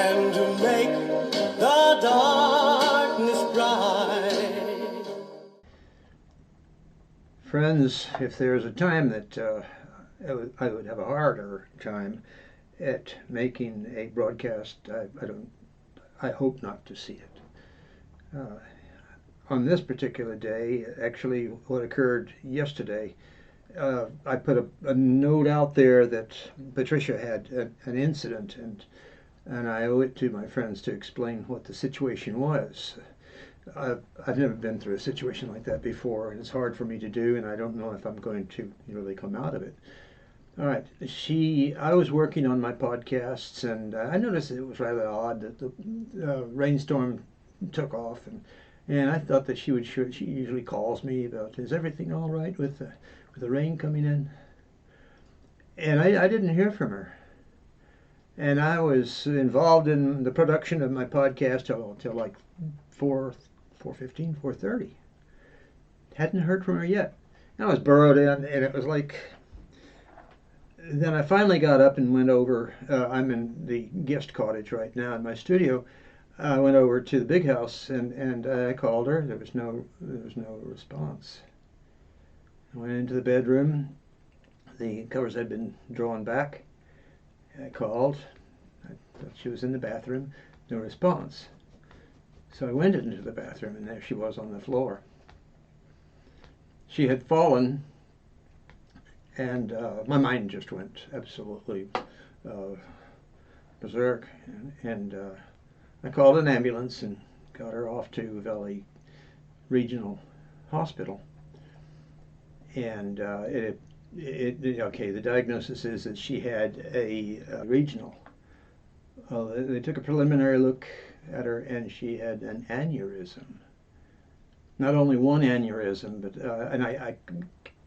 and to make the darkness bright. Friends, if there's a time that I would have a harder time at making a broadcast, I hope not to see it. On this particular day, actually what occurred yesterday, I put a note out there that Patricia had an incident, and I owe it to my friends to explain what the situation was. I've never been through a situation like that before, and it's hard for me to do, and I don't know if I'm going to really come out of it. All right, I was working on my podcasts, and I noticed it was rather odd that the rainstorm took off, and I thought that she usually calls me about, is everything all right with the rain coming in? And I didn't hear from her. And I was involved in the production of my podcast till like 4:15, 4:30. Hadn't heard from her yet. And I was burrowed in, and it was like, then I finally got up and went over. I'm in the guest cottage right now in my studio. I went over to the big house, and I called her. There was no response. I went into the bedroom. The covers had been drawn back. I called. I thought she was in the bathroom. No response. So I went into the bathroom, and there she was on the floor. She had fallen, and my mind just went absolutely berserk. And I called an ambulance and got her off to Valley Regional Hospital. And the diagnosis is that she had a regional. They took a preliminary look at her, and she had an aneurysm. Not only one aneurysm, but and I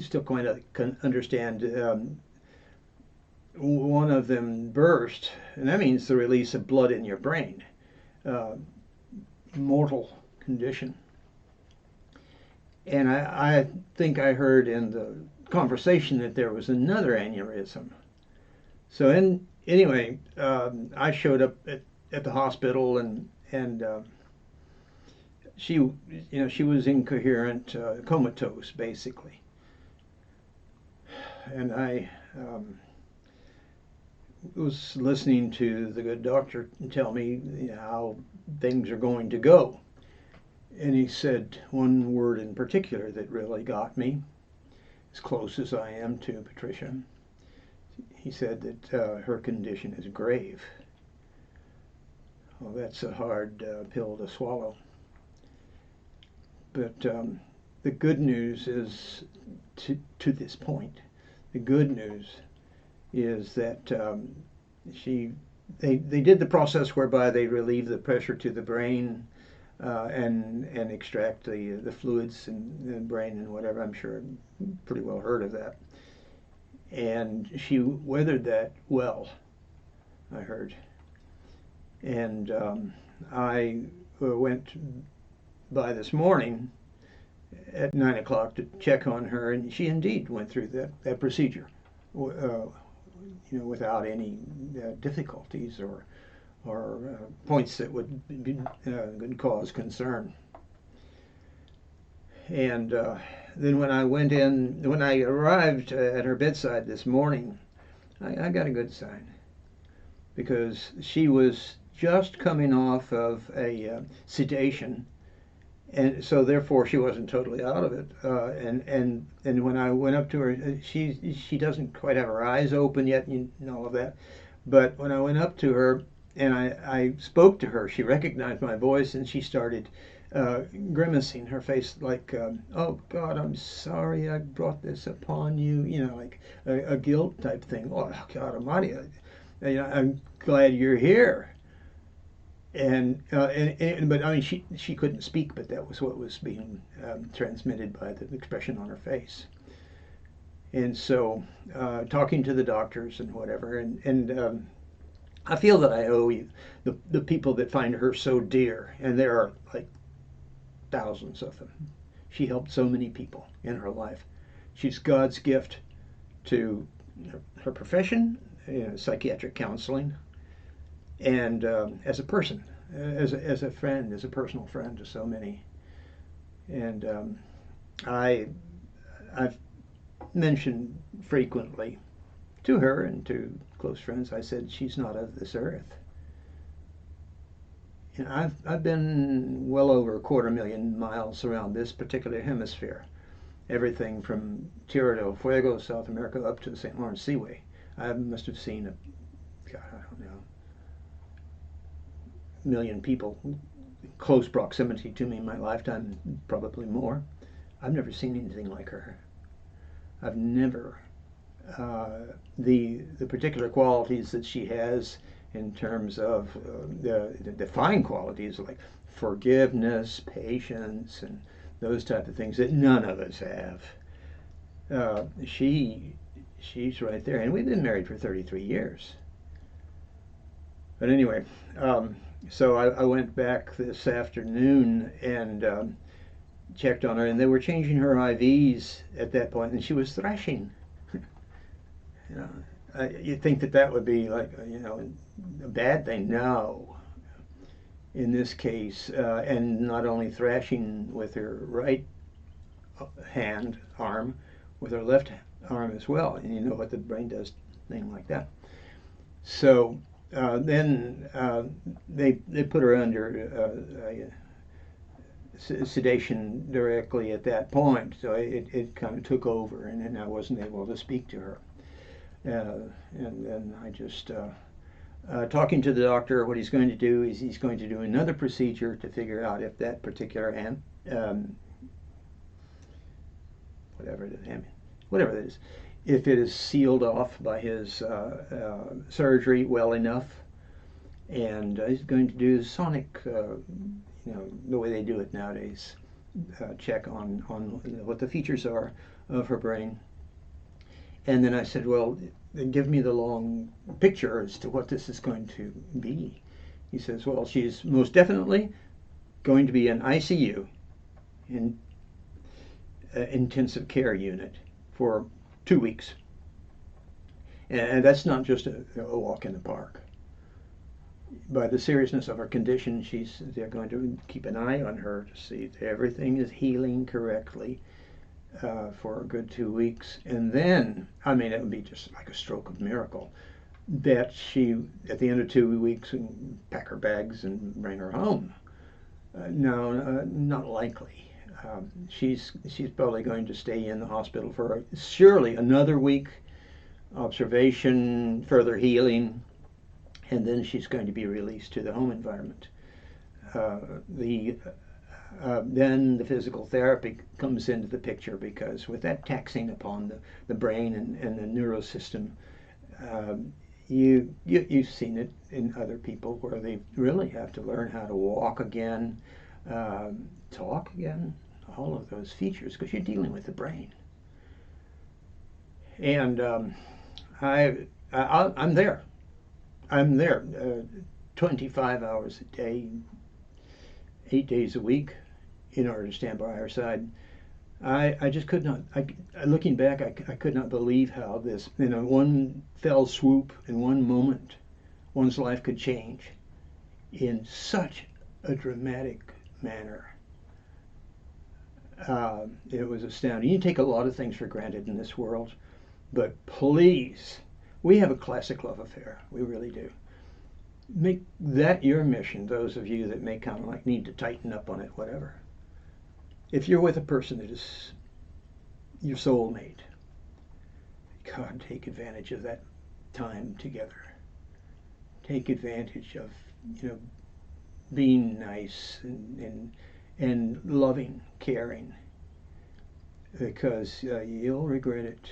still can't understand. One of them burst, and that means the release of blood in your brain. Mortal condition. And I think I heard in the conversation that there was another aneurysm. So anyway, I showed up at the hospital, and she was incoherent, comatose basically. And I was listening to the good doctor tell me how things are going to go. And he said one word in particular that really got me, as close as I am to Patricia. He said that her condition is grave. Well, that's a hard pill to swallow. But the good news is, to this point, the good news is that they did the process whereby they relieve the pressure to the brain and extract the fluids in the brain and whatever. I'm sure pretty well heard of that. And she weathered that well, I heard. And I went by this morning at 9 o'clock to check on her, and she indeed went through that procedure, without any difficulties or points that would cause concern. And then when I arrived at her bedside this morning, I got a good sign, because she was just coming off of a sedation, and so therefore she wasn't totally out of it. And when I went up to her, she doesn't quite have her eyes open yet, and all of that. But when I went up to her and I spoke to her, she recognized my voice, and she started grimacing, her face like, oh God, I'm sorry I brought this upon you, like a guilt type thing. Oh God Almighty, I'm glad you're here. But I mean, she couldn't speak, but that was what was being transmitted by the expression on her face. And so, talking to the doctors and whatever, and I feel that I owe you, the people that find her so dear, and there are like thousands of them. She helped so many people in her life. She's God's gift to her profession, psychiatric counseling, and as a person, as a friend, as a personal friend to so many. And I I've mentioned frequently to her and to close friends. I said she's not of this earth. You know, I've been well over 250,000 miles around this particular hemisphere. Everything from Tierra del Fuego, South America, up to the St. Lawrence Seaway. I must have seen God, I don't know, million people in close proximity to me in my lifetime, probably more. I've never seen anything like her. I've never the particular qualities that she has in terms of the fine qualities like forgiveness, patience, and those type of things that none of us have. She's right there, and we've been married for 33 years. But anyway, so I went back this afternoon and checked on her, and they were changing her IVs at that point, and she was thrashing. You know, you'd think that that would be like, a bad thing. No, in this case, and not only thrashing with her right arm, with her left arm as well. And you know what the brain does, thing like that. So then they put her under sedation directly at that point. So it kind of took over, and then I wasn't able to speak to her. And then I just talking to the doctor. What he's going to do is he's going to do another procedure to figure out if that particular whatever it is, if it is sealed off by his surgery well enough, and he's going to do sonic, the way they do it nowadays, check on what the features are of her brain. And then I said, well, give me the long picture as to what this is going to be. He says, well, she's most definitely going to be an ICU, in intensive care unit, for 2 weeks. And that's not just a walk in the park. By the seriousness of her condition, they're going to keep an eye on her to see that everything is healing correctly for a good 2 weeks. And then, it would be just like a stroke of miracle that she, at the end of 2 weeks, can pack her bags and bring her home. No, not likely. She's probably going to stay in the hospital for surely another week, observation, further healing, and then she's going to be released to the home environment. Then the physical therapy comes into the picture, because with that taxing upon the brain and the neurosystem, you've seen it in other people where they really have to learn how to walk again, talk again, all of those features, because you're dealing with the brain. And I'm there. I'm there 25 hours a day, 8 days a week, in order to stand by her side. I just could not, looking back, I could not believe how this, in one fell swoop, in one moment, one's life could change in such a dramatic manner. It was astounding. You take a lot of things for granted in this world, but please, we have a classic love affair. We really do. Make that your mission, those of you that may kind of like need to tighten up on it, whatever. If you're with a person that is your soulmate, God, take advantage of that time together. Take advantage of, being nice and loving, caring, because you'll regret it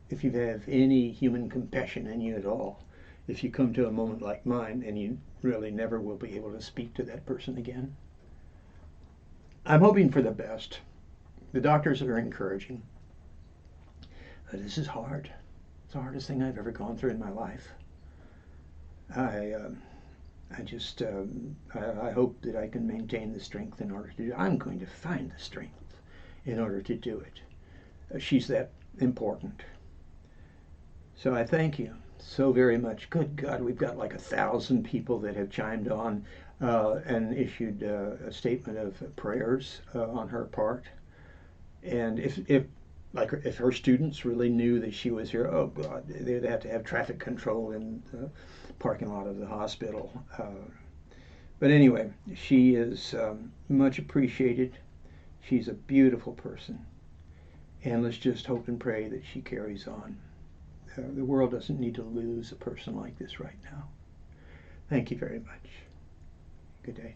if you have any human compassion in you at all, if you come to a moment like mine and you really never will be able to speak to that person again. I'm hoping for the best. The doctors are encouraging. This is hard. It's the hardest thing I've ever gone through in my life. I hope that I can maintain the strength in order to do it. I'm going to find the strength in order to do it. She's that important. So I thank you. so very much. Good God, we've got like 1,000 people that have chimed on and issued a statement of prayers on her part. And if her students really knew that she was here, oh God, they'd have to have traffic control in the parking lot of the hospital. But anyway, she is much appreciated. She's a beautiful person. And let's just hope and pray that she carries on. The world doesn't need to lose a person like this right now. Thank you very much. Good day.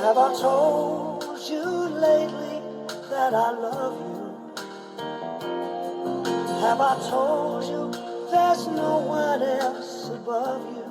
Have I told you lately that I love you? Have I told you there's no one else above you?